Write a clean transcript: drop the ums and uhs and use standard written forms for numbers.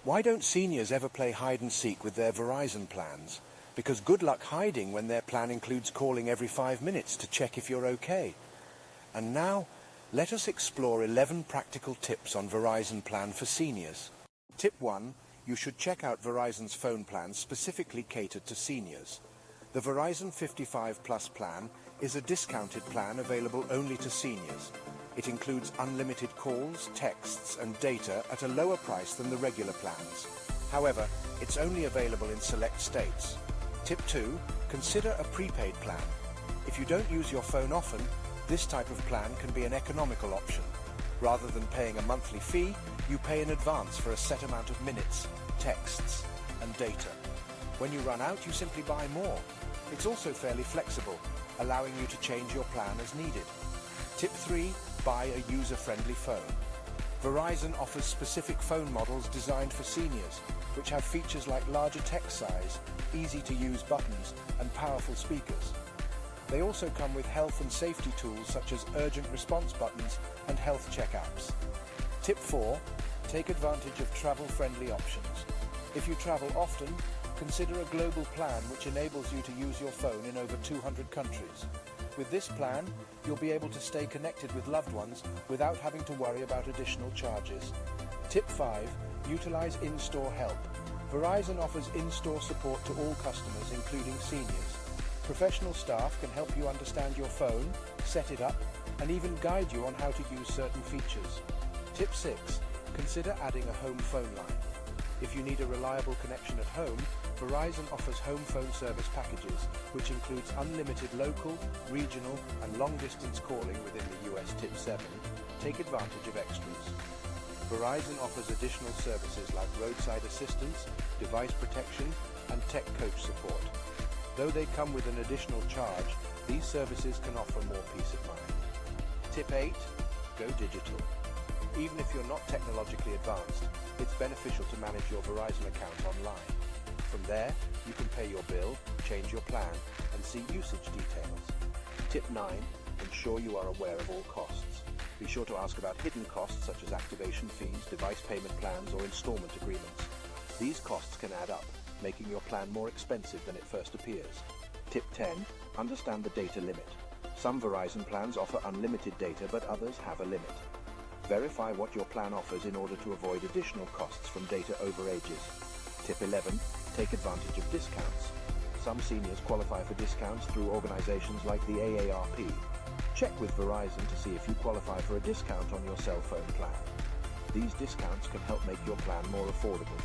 Why don't seniors ever play hide and seek with their Verizon plans? Because good luck hiding when their plan includes calling every 5 minutes to check if you're okay. And now, let us explore 11 practical tips on Verizon plan for seniors. Tip 1. You should check out Verizon's phone plans specifically catered to seniors. The Verizon 55 Plus plan is a discounted plan available only to seniors. It includes unlimited calls, texts, and data at a lower price than the regular plans. However, it's only available in select states. Tip 2. Consider a prepaid plan. If you don't use your phone often, this type of plan can be an economical option. Rather than paying a monthly fee, you pay in advance for a set amount of minutes, texts, and data. When you run out, you simply buy more. It's also fairly flexible, allowing you to change your plan as needed. Tip 3. Buy a user-friendly phone. Verizon offers specific phone models designed for seniors, which have features like larger text size, easy-to-use buttons, and powerful speakers. They also come with health and safety tools such as urgent response buttons and health check apps. Tip 4. Take advantage of travel-friendly options. If you travel often, consider a global plan which enables you to use your phone in over 200 countries. With this plan, you'll be able to stay connected with loved ones without having to worry about additional charges. Tip 5. Utilize in-store help. Verizon offers in-store support to all customers, including seniors. Professional staff can help you understand your phone, set it up, and even guide you on how to use certain features. Tip 6. Consider adding a home phone line. If you need a reliable connection at home, Verizon offers home phone service packages, which includes unlimited local, regional, and long-distance calling within the US. Tip 7. Take advantage of extras. Verizon offers additional services like roadside assistance, device protection, and tech coach support. Though they come with an additional charge, these services can offer more peace of mind. Tip 8. Go digital. Even if you're not technologically advanced, it's beneficial to manage your Verizon account online. From there, you can pay your bill, change your plan, and see usage details. Tip 9. Ensure you are aware of all costs. Be sure to ask about hidden costs such as activation fees, device payment plans, or installment agreements. These costs can add up, making your plan more expensive than it first appears. Tip 10. Understand the data limit. Some Verizon plans offer unlimited data, but others have a limit. Verify what your plan offers in order to avoid additional costs from data overages. Tip 11. Take advantage of discounts. Some seniors qualify for discounts through organizations like the AARP. Check with Verizon to see if you qualify for a discount on your cell phone plan. These discounts can help make your plan more affordable.